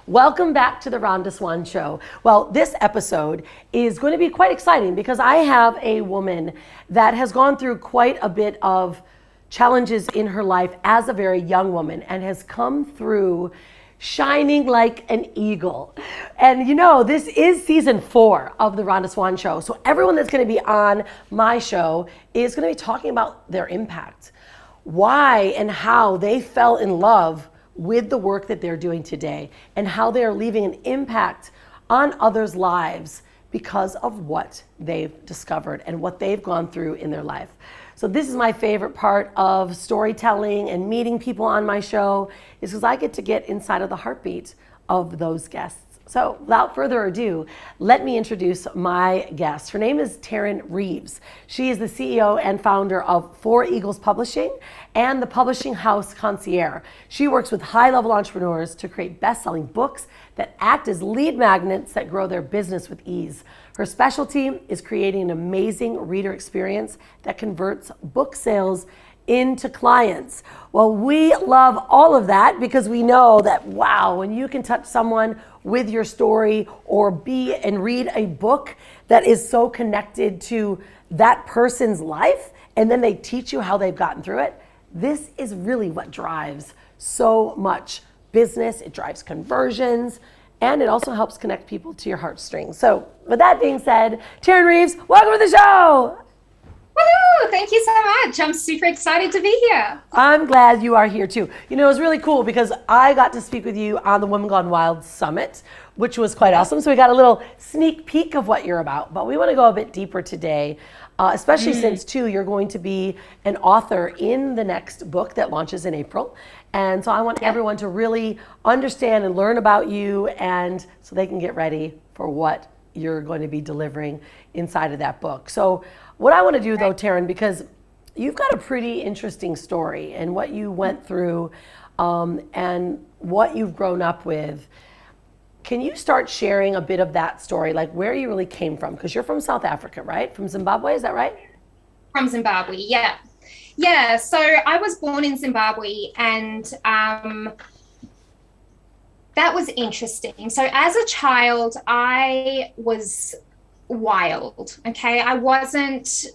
Welcome back to the Rhonda Swan Show. Well, this episode is going to be quite exciting because I have a woman that has gone through quite a bit of challenges in her life as a very young woman and has come through shining like an eagle. And you know, this is season 4 of the Rhonda Swan Show. So everyone that's going to be on my show is going to be talking about their impact, why and how they fell in love with the work that they're doing today and how they're leaving an impact on others' lives because of what they've discovered and what they've gone through in their life. So this is my favorite part of storytelling and meeting people on my show, is because I get to get inside of the heartbeat of those guests. So without further ado, let me introduce my guest. Her name is Tarryn Reeves. She is the CEO and founder of Four Eagles Publishing and the publishing house Concierge. She works with high-level entrepreneurs to create best-selling books that act as lead magnets that grow their business with ease. Her specialty is creating an amazing reader experience that converts book sales into clients. Well, we love all of that because we know that, wow, when you can touch someone with your story or be and read a book that is so connected to that person's life, and then they teach you how they've gotten through it, this is really what drives so much business. It drives conversions, and it also helps connect people to your heartstrings. So with that being said, Tarryn Reeves, welcome to the show. Woohoo! Thank you so much. I'm super excited to be here. I'm glad you are here too. You know, it was really cool because I got to speak with you on the Women Gone Wild Summit, which was quite awesome. So we got a little sneak peek of what you're about, but we want to go a bit deeper today, especially since too, you're going to be an author in the next book that launches in April. And so I want everyone to really understand and learn about you, and so they can get ready for what you're going to be delivering inside of that book. So what I want to do though, Tarryn, because you've got a pretty interesting story and what you went through and what you've grown up with. Can you start sharing a bit of that story, like where you really came from? Because you're from South Africa, right? From Zimbabwe, is that right? From Zimbabwe, yeah. Yeah, so I was born in Zimbabwe, and that was interesting. So as a child, I was wild, okay? I wasn't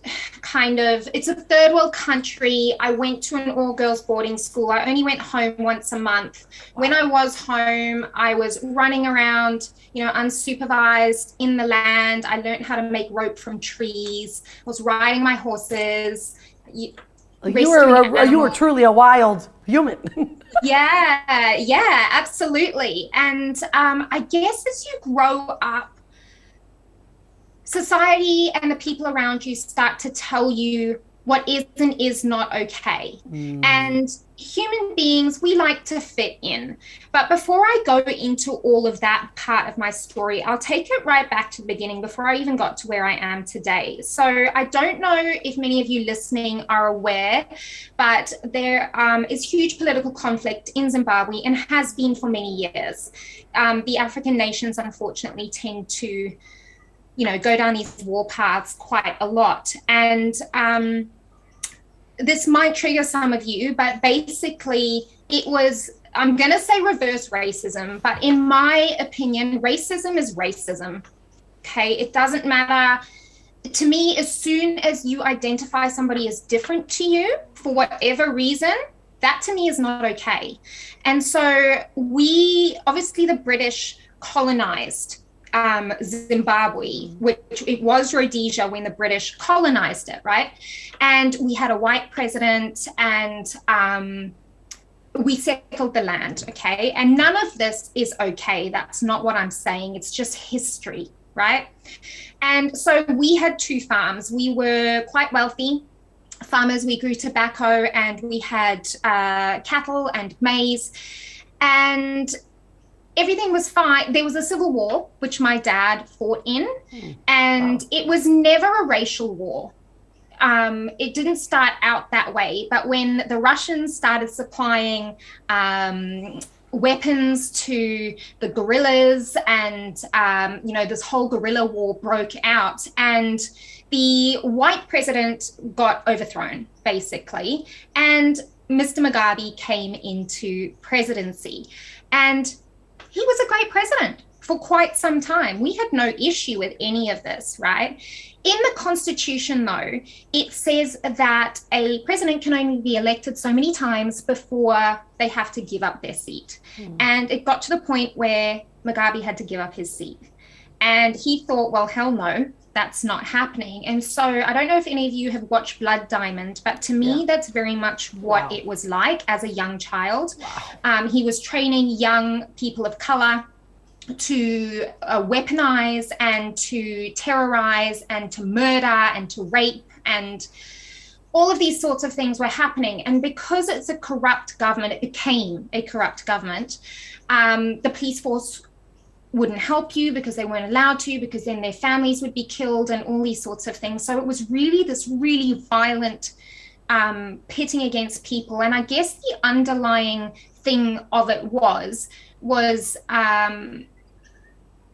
it's a third world country. I went to an all-girls boarding school. I only went home once a month. When I was home, I was running around, unsupervised in the land. I learned how to make rope from trees. I was riding my horses. You were truly a wild human. Yeah, absolutely. And I guess as you grow up, society and the people around you start to tell you what is and is not okay. And human beings, we like to fit in. But before I go into all of that part of my story, I'll take it right back to the beginning before I even got to where I am today. So I don't know if many of you listening are aware, but there is huge political conflict in Zimbabwe and has been for many years. The African nations, unfortunately, tend to go down these war paths quite a lot. And this might trigger some of you, but basically it was, I'm going to say reverse racism, but in my opinion, racism is racism. Okay. It doesn't matter to me. As soon as you identify somebody as different to you for whatever reason, that to me is not okay. And so obviously the British colonized Zimbabwe, which it was Rhodesia when the British colonized it, right? And we had a white president, and we settled the land, okay? And none of this is okay. That's not what I'm saying. It's just history, right? And so we had 2 farms. We were quite wealthy farmers. We grew tobacco, and we had cattle and maize, and everything was fine. There was a civil war, which my dad fought in, and it was never a racial war. It didn't start out that way, but when the Russians started supplying weapons to the guerrillas, and this whole guerrilla war broke out, and the white president got overthrown, basically, and Mr. Mugabe came into presidency. And he was a great president for quite some time. We had no issue with any of this, right? In the Constitution, though, it says that a president can only be elected so many times before they have to give up their seat. And it got to the point where Mugabe had to give up his seat. And he thought, well, hell no, that's not happening. And so I don't know if any of you have watched Blood Diamond, but to me, that's very much what it was like as a young child. He was training young people of color to weaponize and to terrorize and to murder and to rape, and all of these sorts of things were happening. And because it's a corrupt government, it became a corrupt government. The police force wouldn't help you because they weren't allowed to, because then their families would be killed and all these sorts of things. So it was really this really violent pitting against people. And I guess the underlying thing of it was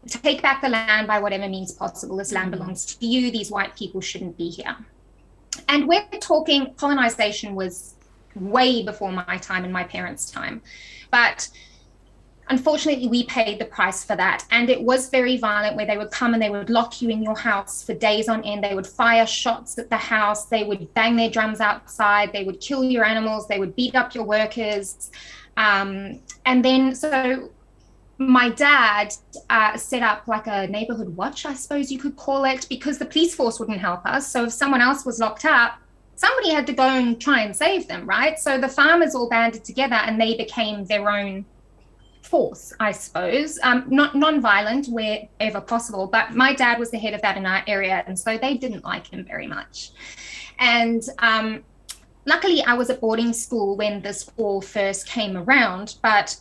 take back the land by whatever means possible. This land belongs to you. These white people shouldn't be here. And we're talking, colonization was way before my time and my parents' time. But unfortunately, we paid the price for that. And it was very violent, where they would come and they would lock you in your house for days on end. They would fire shots at the house. They would bang their drums outside. They would kill your animals. They would beat up your workers. And then, so my dad set up like a neighborhood watch, I suppose you could call it, because the police force wouldn't help us. So if someone else was locked up, somebody had to go and try and save them, right? So the farmers all banded together and they became their own force, I suppose, not non-violent wherever possible. But my dad was the head of that in our area, and so they didn't like him very much. And luckily, I was at boarding school when this all first came around, but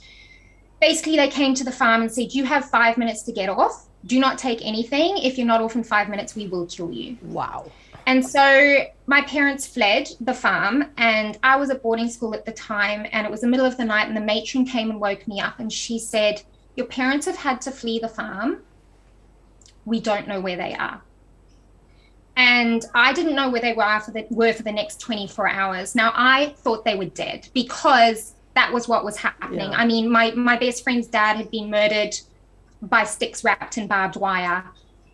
basically they came to the farm and said, you have 5 minutes to get off. Do not take anything. If you're not off in 5 minutes, we will kill you. Wow. And so my parents fled the farm, and I was at boarding school at the time, and it was the middle of the night, and the matron came and woke me up, and she said, your parents have had to flee the farm. We don't know where they are. And I didn't know where they were for the next 24 hours. Now, I thought they were dead because that was what was happening. Yeah. I mean, my best friend's dad had been murdered by sticks wrapped in barbed wire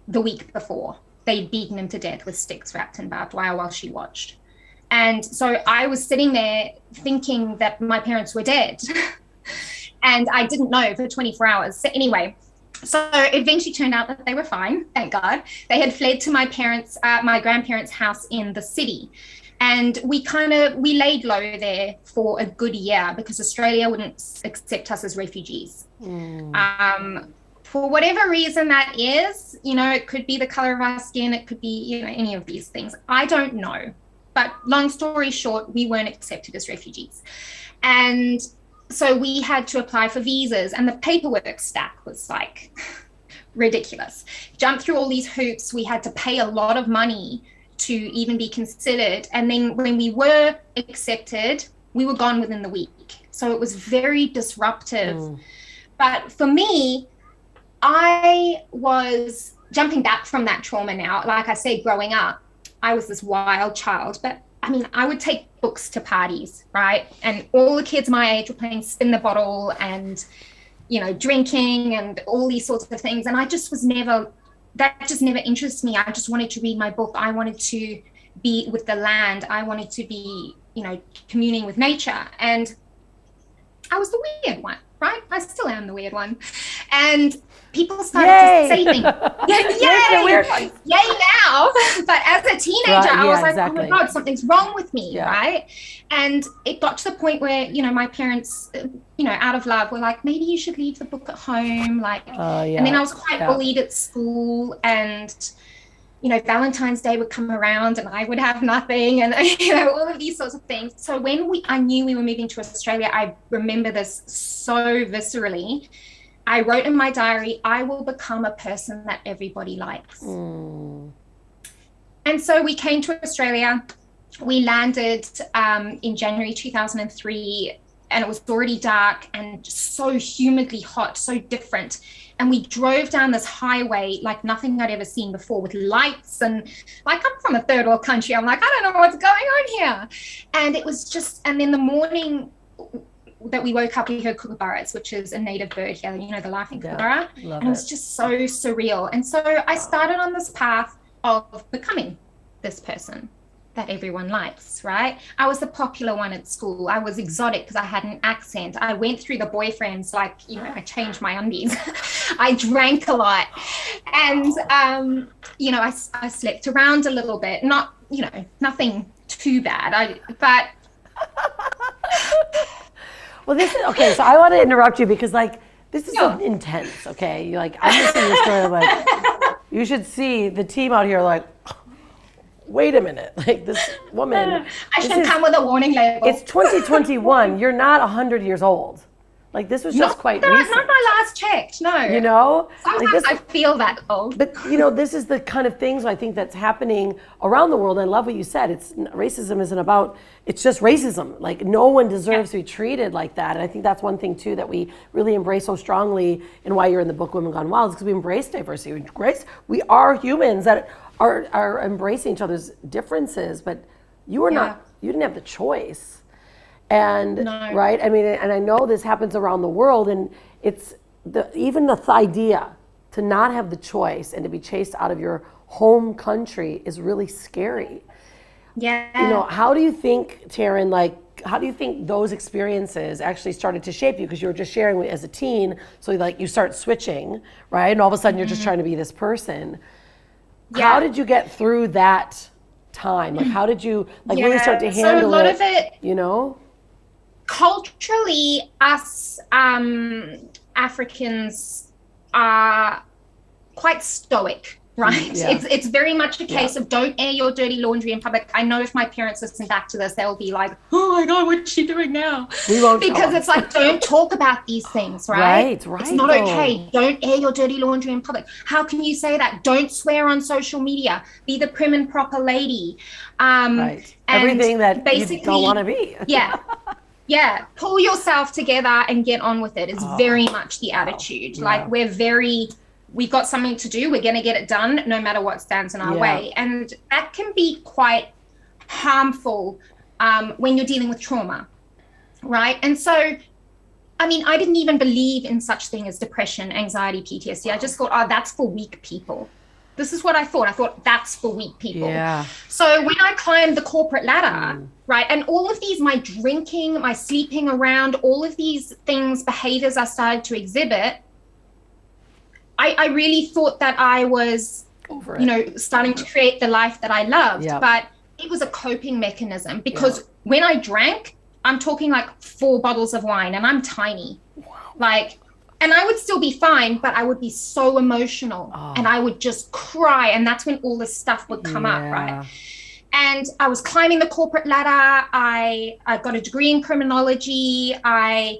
the week before. They'd beaten him to death with sticks wrapped in barbed wire while she watched. And so I was sitting there thinking that my parents were dead. And I didn't know for 24 hours. So anyway, so it eventually turned out that they were fine, thank God. They had fled to my grandparents' house in the city. And we laid low there for a good year because Australia wouldn't accept us as refugees. For whatever reason that is, it could be the color of our skin, it could be, any of these things. I don't know. But long story short, we weren't accepted as refugees. And so we had to apply for visas, and the paperwork stack was like ridiculous. Jumped through all these hoops. We had to pay a lot of money to even be considered. And then when we were accepted, we were gone within the week. So it was very disruptive. But for me, I was jumping back from that trauma now. Like I said, growing up, I was this wild child. But I mean, I would take books to parties, right? And all the kids my age were playing spin the bottle and, drinking and all these sorts of things. And I just that just never interested me. I just wanted to read my book. I wanted to be with the land. I wanted to be, communing with nature. And I was the weird one, right? I still am the weird one. And people started to say things. Yay now. But as a teenager, I was like, exactly. Oh my God, something's wrong with me, right? And it got to the point where, my parents, out of love were like, maybe you should leave the book at home. And then I was quite bullied at school, and, Valentine's Day would come around and I would have nothing, and, all of these sorts of things. So when I knew we were moving to Australia, I remember this so viscerally. I wrote in my diary, I will become a person that everybody likes. And so we came to Australia. We landed in January 2003, and it was already dark and just so humidly hot, so different. And we drove down this highway like nothing I'd ever seen before, with lights, and like, I'm from a third world country. I'm like, I don't know what's going on here. And it was just, and then the morning, that we woke up, we heard kookaburras, which is a native bird here, you know, the laughing kookaburra. Love and it was just so surreal. And so I started on this path of becoming this person that everyone likes, right? I was the popular one at school. I was exotic because I had an accent. I went through the boyfriends, like, you know, I changed my undies. I drank a lot. And, you know, I slept around a little bit. Not, you know, nothing too bad. But... Well, this is, okay, so I want to interrupt you because, like, this is intense, okay? You're like, I'm listening to your story, I'm like, you should see the team out here, like, wait a minute, like this woman. I should come with a warning label. It's 2021. You're not 100 years old. Like this was just quite recent. Not my last checked, no. You know? Sometimes like this, I feel that old. But you know, this is the kind of things I think that's happening around the world. I love what you said. Racism isn't about, it's just racism. Like no one deserves to be treated like that. And I think that's one thing too that we really embrace so strongly, and why you're in the book Women Gone Wild, is because we embrace diversity. We are humans that are embracing each other's differences, but you were not, you didn't have the choice. And right, I mean, and I know this happens around the world, and it's even the idea to not have the choice and to be chased out of your home country is really scary. Yeah. You know, how do you think, Tarryn, like, how do you think those experiences actually started to shape you? Because you were just sharing as a teen, so like you start switching, right? And all of a sudden you're just trying to be this person. Yeah. How did you get through that time? Like, how did you really start to handle so a lot of it, you know? Culturally, us Africans are quite stoic, right? Yeah. It's very much a case of don't air your dirty laundry in public. I know if my parents listen back to this, they'll be like, oh my God, what's she doing now? We won't because it's like, don't talk about these things, right? Right. It's not okay. Don't air your dirty laundry in public. How can you say that? Don't swear on social media. Be the prim and proper lady. Right. Everything that you don't want to be. Yeah, pull yourself together and get on with it is very much the attitude. Yeah. Like we've got something to do, we're going to get it done no matter what stands in our way. And that can be quite harmful when you're dealing with trauma, right? And so, I mean, I didn't even believe in such thing as depression, anxiety, PTSD. I just thought, that's for weak people. This is what I thought. I thought that's for weak people. Yeah. So when I climbed the corporate ladder, right, and all of these, my drinking, my sleeping around, all of these things, behaviors I started to exhibit, I really thought that I was, starting to create the life that I loved. Yeah. But it was a coping mechanism because when I drank, I'm talking like 4 bottles of wine and I'm tiny. Wow. And I would still be fine, but I would be so emotional and I would just cry. And that's when all this stuff would come up, right? And I was climbing the corporate ladder. I got a degree in criminology. I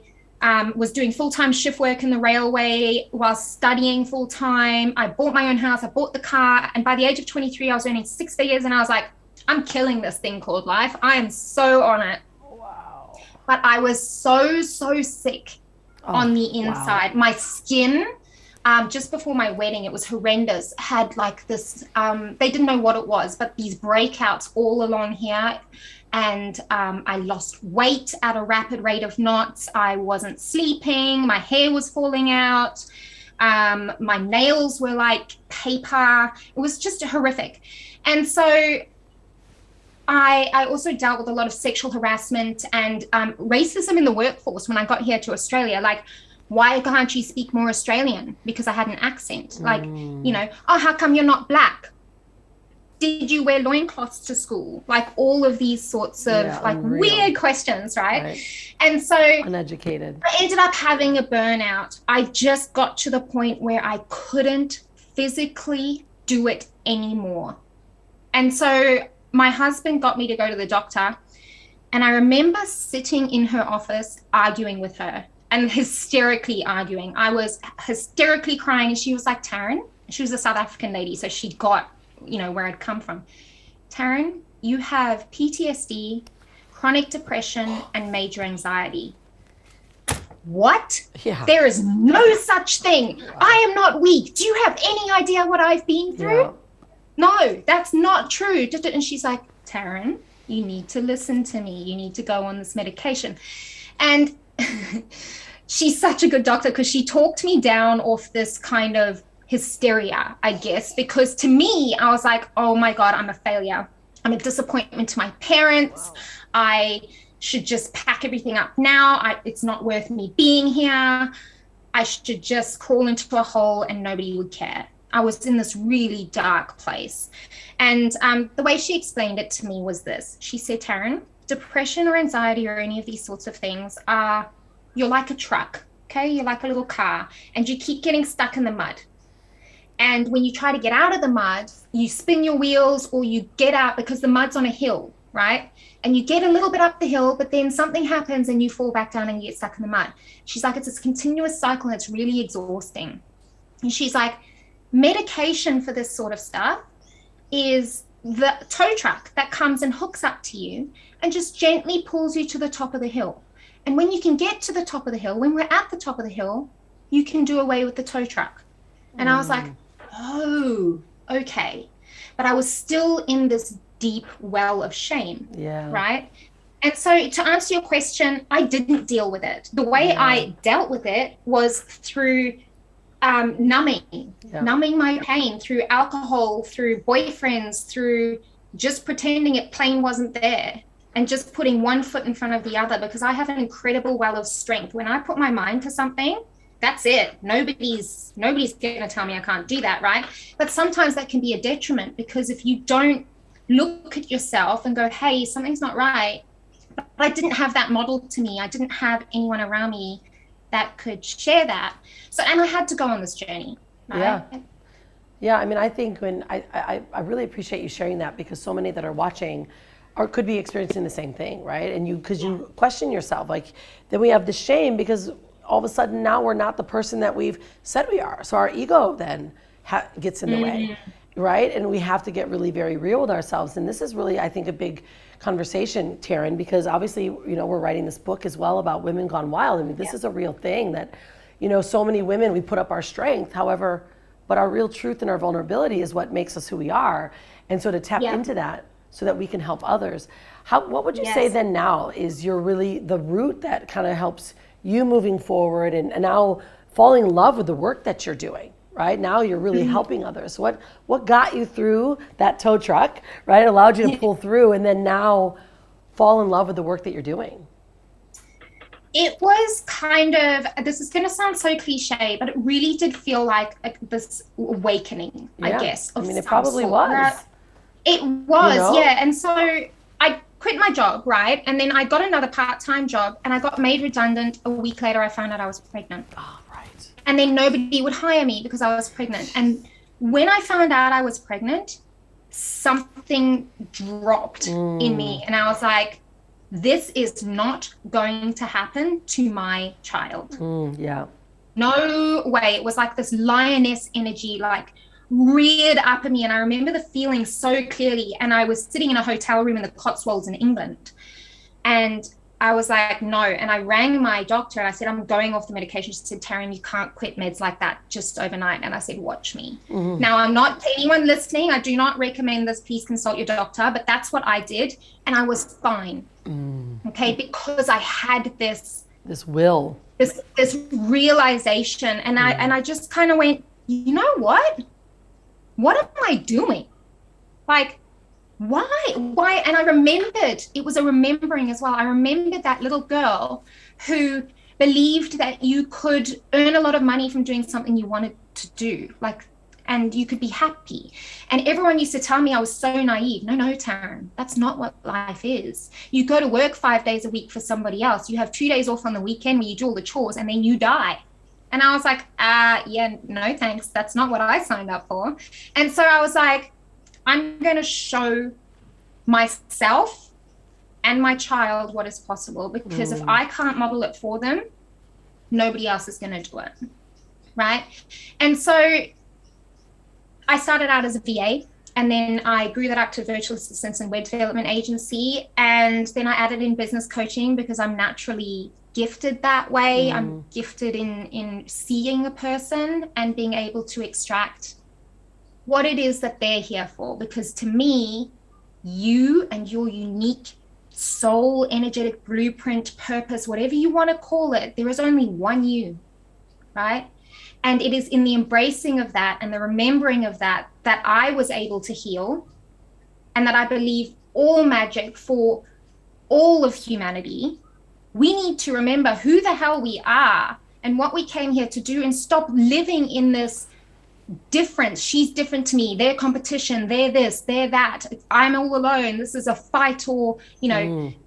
was doing full-time shift work in the railway while studying full-time. I bought my own house. I bought the car. And by the age of 23, I was earning 6 figures. And I was like, I'm killing this thing called life. I am so on it. Wow. But I was so sick. On the inside. My skin, just before my wedding, it was horrendous, had like this, they didn't know what it was, but these breakouts all along here. And I lost weight at a rapid rate of knots. I wasn't sleeping. My hair was falling out. My nails were like paper. It was just horrific. And so I also dealt with a lot of sexual harassment and racism in the workforce when I got here to Australia. Like, why can't you speak more Australian? Because I had an accent. Like, how come you're not black? Did you wear loincloths to school? Like all of these sorts of weird questions, right? And so uneducated. I ended up having a burnout. I just got to the point where I couldn't physically do it anymore. And so my husband got me to go to the doctor, and I remember sitting in her office arguing with her and hysterically arguing. I was hysterically crying, and she was like, Tarryn, she was a South African lady, so she got, where I'd come from. Tarryn, you have PTSD, chronic depression, and major anxiety. What? Yeah. There is no such thing. Wow. I am not weak. Do you have any idea what I've been through? Yeah. No, that's not true. And she's like, Tarryn, you need to listen to me. You need to go on this medication. And she's such a good doctor because she talked me down off this kind of hysteria, I guess, because to me, I was like, oh my God, I'm a failure. I'm a disappointment to my parents. Wow. I should just pack everything up now. It's not worth me being here. I should just crawl into a hole and nobody would care. I was in this really dark place. And the way she explained it to me was this. She said, Tarryn, depression or anxiety or any of these sorts of things you're like a truck, okay? You're like a little car and you keep getting stuck in the mud. And when you try to get out of the mud, you spin your wheels or you get out because the mud's on a hill, right? And you get a little bit up the hill, but then something happens and you fall back down and you get stuck in the mud. She's like, it's this continuous cycle and it's really exhausting. And she's like, medication for this sort of stuff is the tow truck that comes and hooks up to you and just gently pulls you to the top of the hill. And when you can get to the top of the hill, when we're at the top of the hill, you can do away with the tow truck. And I was like, oh, okay. But I was still in this deep well of shame, right? And so to answer your question, I didn't deal with it. The way I dealt with it was through numbing my pain, through alcohol, through boyfriends, through just pretending it plain wasn't there and just putting one foot in front of the other, because I have an incredible well of strength. When I put my mind to something, that's it. Nobody's going to tell me I can't do that, right? But sometimes that can be a detriment, because if you don't look at yourself and go, hey, something's not right. But I didn't have that model to me. I didn't have anyone around me that could share that. So, and I had to go on this journey. Right? Yeah. I mean, I think when I really appreciate you sharing that, because so many that are watching or could be experiencing the same thing, right? And because you question yourself, like, then we have the shame because all of a sudden now we're not the person that we've said we are. So our ego then gets in the way, right? And we have to get really very real with ourselves. And this is really, I think, a big conversation, Tarryn, because obviously, you know, we're writing this book as well about women gone wild. I mean, this is a real thing that, you know, so many women, we put up our strength, however, but our real truth and our vulnerability is what makes us who we are. And so to tap into that so that we can help others. What would you say then now is your really the root that kind of helps you moving forward and now falling in love with the work that you're doing, right? Now you're really helping others. What got you through that tow truck, right? Allowed you to pull through and then now fall in love with the work that you're doing? It was kind of, this is going to sound so cliche, but it really did feel like this awakening, I guess. I mean, it probably was. It was, you know? And so I quit my job, right? And then I got another part-time job and I got made redundant. A week later, I found out I was pregnant. Oh, right. And then nobody would hire me because I was pregnant. And when I found out I was pregnant, something dropped in me. And I was like, this is not going to happen to my child. No way. It was like this lioness energy, like reared up in me. And I remember the feeling so clearly. And I was sitting in a hotel room in the Cotswolds in England. And I was like, no. And I rang my doctor and I said, I'm going off the medication. She said, Tarryn, you can't quit meds like that just overnight. And I said, watch me. Now, I'm not anyone listening. I do not recommend this. Please consult your doctor. But that's what I did. And I was fine. Okay. Because I had this will, this realization. And I just kind of went, you know what? What am I doing? Like, why? And I remembered, it was a remembering as well. I remembered that little girl who believed that you could earn a lot of money from doing something you wanted to do, like, and you could be happy. And everyone used to tell me I was so naive. No, Tarryn, that's not what life is. You go to work 5 days a week for somebody else. You have 2 days off on the weekend where you do all the chores and then you die. And I was like, no, thanks. That's not what I signed up for. And so I was like, I'm going to show myself and my child what is possible, because if I can't model it for them, nobody else is going to do it. Right. And so I started out as a VA, and then I grew that up to virtual assistance and web development agency. And then I added in business coaching because I'm naturally gifted that way. I'm gifted in seeing a person and being able to extract what it is that they're here for. Because to me, you and your unique soul, energetic blueprint, purpose, whatever you want to call it, there is only one you, right? And it is in the embracing of that and the remembering of that that I was able to heal, and that I believe all magic for all of humanity. We need to remember who the hell we are and what we came here to do, and stop living in this difference. She's different to me, they're competition, they're this, they're that, I'm all alone, this is a fight or,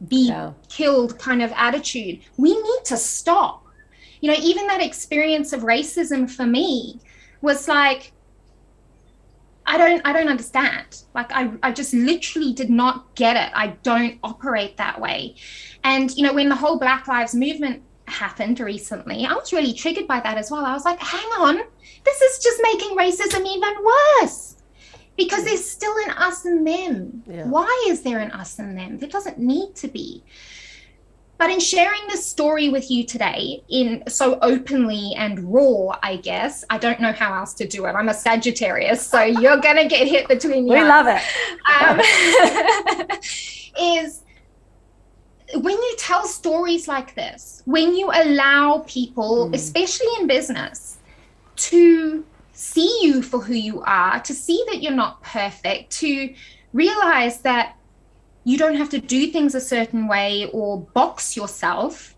be killed kind of attitude. We need to stop. Even that experience of racism for me was like, I don't understand. Like, I just literally did not get it. I don't operate that way. And, when the whole Black Lives Movement happened recently, I was really triggered by that as well. I was like, hang on, this is just making racism even worse, because there's still an us and them. Yeah. Why is there an us and them? There doesn't need to be. But in sharing this story with you today, in so openly and raw, I guess, I don't know how else to do it. I'm a Sagittarius, so you're going to get hit between the eyes. We love it. Is when you tell stories like this, when you allow people, especially in business, to see you for who you are, to see that you're not perfect, to realize that you don't have to do things a certain way or box yourself,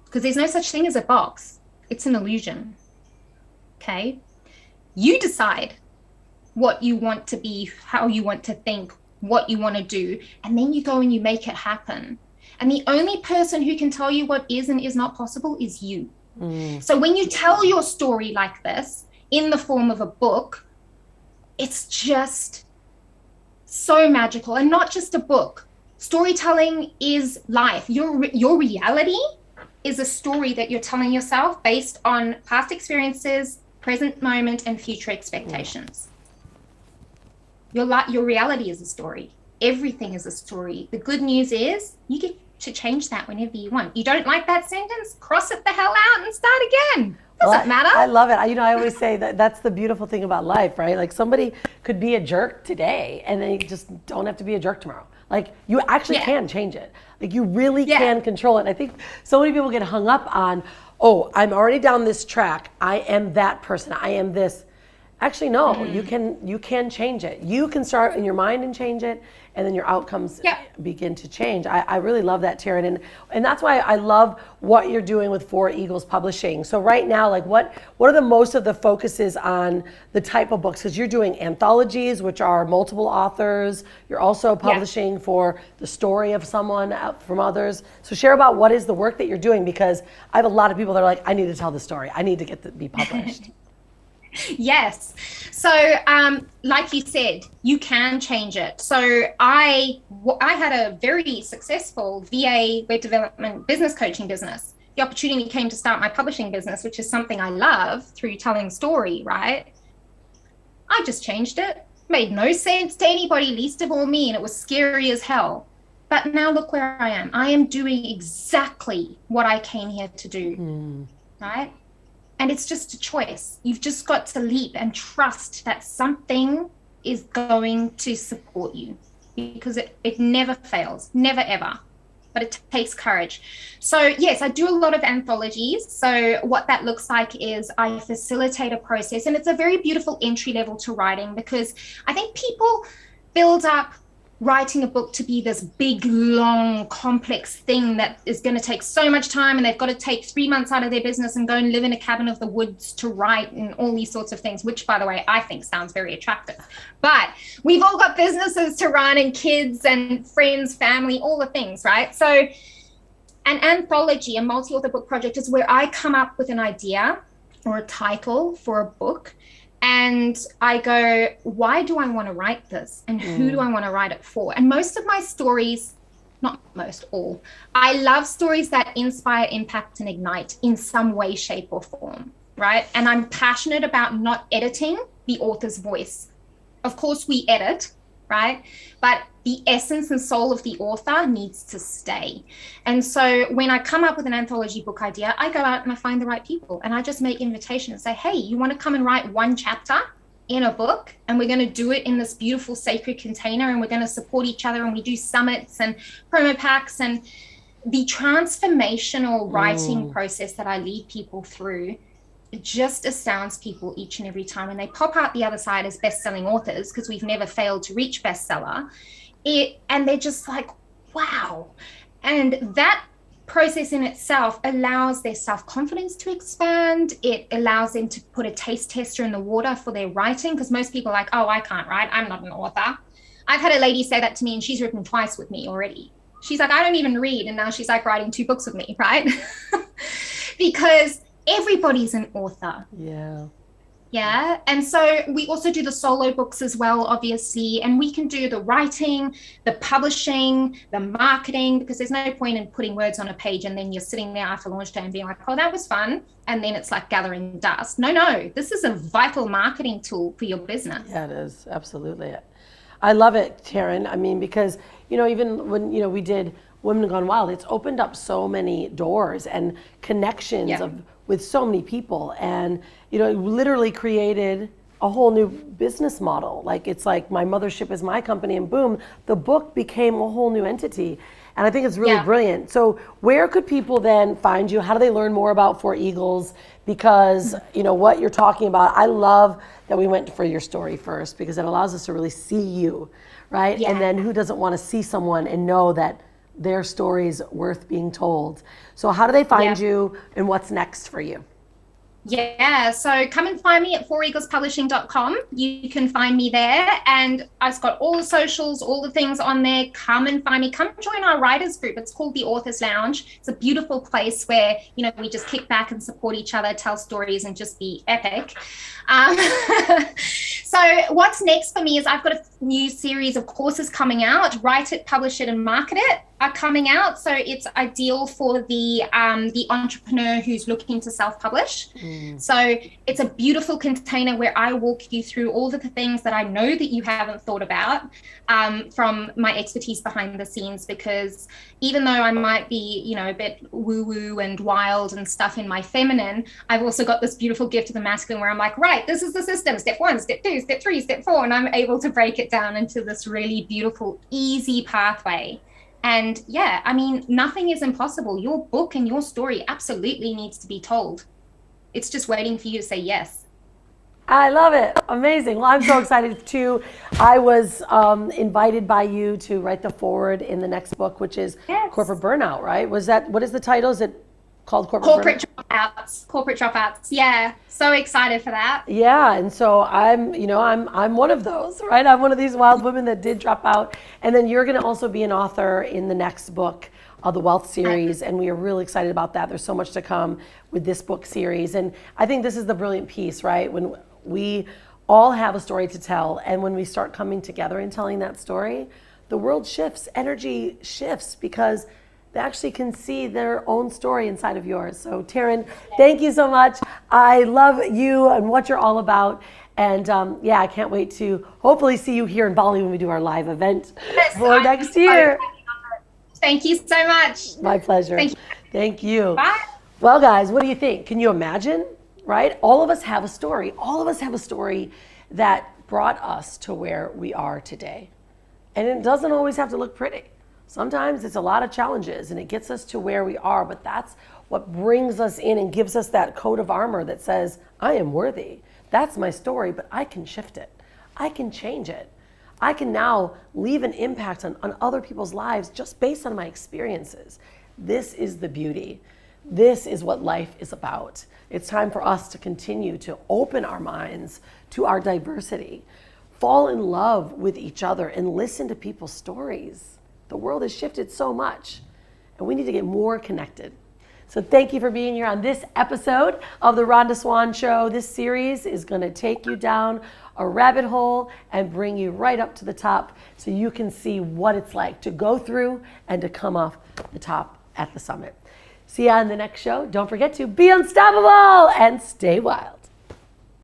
because there's no such thing as a box. It's an illusion. Okay? You decide what you want to be, how you want to think, what you want to do, and then you go and you make it happen. And the only person who can tell you what is and is not possible is you. So when you tell your story like this in the form of a book, it's just so magical. And not just a book. Storytelling is life. Your reality is a story that you're telling yourself based on past experiences, present moment, and future expectations. Your reality is a story. Everything is a story. The good news is you get to change that whenever you want. You don't like that sentence? Cross it the hell out and start again. Doesn't matter. I love it. I always say that that's the beautiful thing about life, right? Like, somebody could be a jerk today and they just don't have to be a jerk tomorrow. Like, you actually can change it. Like, you really can control it. And I think so many people get hung up on, oh, I'm already down this track. I am that person. I am this. Actually, no, you can change it. You can start in your mind and change it, and then your outcomes begin to change. I really love that, Tarryn, and that's why I love what you're doing with Four Eagles Publishing. So right now, like, what are the most of the focuses on the type of books? Because you're doing anthologies, which are multiple authors. You're also publishing for the story of someone from others. So share about what is the work that you're doing, because I have a lot of people that are like, I need to tell the story. I need to be published. Yes. So, like you said, you can change it. So I had a very successful VA web development business coaching business. The opportunity came to start my publishing business, which is something I love, through telling story, right? I just changed it. Made no sense to anybody, least of all me, and it was scary as hell. But now look where I am. I am doing exactly what I came here to do, right? And it's just a choice. You've just got to leap and trust that something is going to support you, because it never fails, never ever, but it takes courage. So yes, I do a lot of anthologies. So what that looks like is I facilitate a process, and it's a very beautiful entry level to writing, because I think people build up writing a book to be this big, long, complex thing that is going to take so much time, and they've got to take 3 months out of their business and go and live in a cabin of the woods to write, and all these sorts of things, which, by the way, I think sounds very attractive. But we've all got businesses to run, and kids and friends, family, all the things, right? So an anthology, a multi-author book project, is where I come up with an idea or a title for a book, and I go, why do I want to write this? And who do I want to write it for? And most of my stories, not most, all, I love stories that inspire, impact, and ignite in some way, shape, or form, right? And I'm passionate about not editing the author's voice. Of course, we edit, right? But the essence and soul of the author needs to stay. And so when I come up with an anthology book idea, I go out and I find the right people, and I just make invitations, say, hey, you want to come and write one chapter in a book, and we're going to do it in this beautiful sacred container, and we're going to support each other, and we do summits and promo packs. And the transformational writing process that I lead people through, it just astounds people each and every time. And they pop out the other side as best-selling authors, because we've never failed to reach bestseller. And they're just like, wow. And that process in itself allows their self-confidence to expand. It allows them to put a taste tester in the water for their writing, because most people are like, oh, I can't write, I'm not an author. I've had a lady say that to me, and she's written twice with me already. She's like, I don't even read, and now she's like writing 2 books with me, right? Because everybody's an author. Yeah. And so we also do the solo books as well, obviously, and we can do the writing, the publishing, the marketing, because there's no point in putting words on a page and then you're sitting there after launch day and being like, oh, that was fun. And then it's like gathering dust. No, this is a vital marketing tool for your business. Yeah, it is. Absolutely. I love it, Tarryn. I mean, because, even when, we did Women Gone Wild, it's opened up so many doors and connections with so many people, and it literally created a whole new business model. Like, it's like my mothership is my company, and boom, the book became a whole new entity. And I think it's really brilliant. So where could people then find you? How do they learn more about For Eagles? Because what you're talking about, I love that we went for your story first, because it allows us to really see you, right? And then who doesn't want to see someone and know that their story's worth being told? So how do they find you, and what's next for you? Yeah, so come and find me at foreaglespublishing.com. You can find me there, and I've got all the socials, all the things on there. Come and find me. Come join our writers group. It's called the Authors Lounge. It's a beautiful place where, we just kick back and support each other, tell stories, and just be epic. So what's next for me is I've got a new series of courses coming out. Write It, Publish It, and Market It are coming out. So it's ideal for the entrepreneur who's looking to self-publish. So it's a beautiful container where I walk you through all of the things that I know that you haven't thought about, from my expertise behind the scenes, because even though I might be, a bit woo-woo and wild and stuff in my feminine, I've also got this beautiful gift of the masculine where I'm like, right, this is the system, step 1, step 2, step 3, step 4, and I'm able to break it down into this really beautiful, easy pathway. And nothing is impossible. Your book and your story absolutely needs to be told. It's just waiting for you to say yes. I love it. Amazing. Well, I'm so excited too. I was invited by you to write the foreword in the next book, which is Corporate Burnout, right? What is the title? Is it called Corporate Dropouts? Corporate Dropouts. Yeah. So excited for that. Yeah. And so I'm one of those, right? I'm one of these wild women that did drop out. And then you're going to also be an author in the next book of the Wealth series, and we are really excited about that. There's so much to come with this book series. And I think this is the brilliant piece, right? When we all have a story to tell, and when we start coming together and telling that story, the world shifts, energy shifts, because they actually can see their own story inside of yours. So Tarryn, thank you so much. I love you and what you're all about. And I can't wait to hopefully see you here in Bali when we do our live event for next year. Thank you so much. My pleasure. Thank you. Bye. Well, guys, what do you think? Can you imagine, right? All of us have a story. All of us have a story that brought us to where we are today. And it doesn't always have to look pretty. Sometimes it's a lot of challenges and it gets us to where we are, but that's what brings us in and gives us that coat of armor that says, I am worthy. That's my story, but I can shift it. I can change it. I can now leave an impact on other people's lives just based on my experiences. This is the beauty. This is what life is about. It's time for us to continue to open our minds to our diversity, fall in love with each other, and listen to people's stories. The world has shifted so much, and we need to get more connected. So thank you for being here on this episode of the Rhonda Swan Show. This series is going to take you down a rabbit hole and bring you right up to the top so you can see what it's like to go through and to come off the top at the summit. See you on the next show. Don't forget to be unstoppable and stay wild.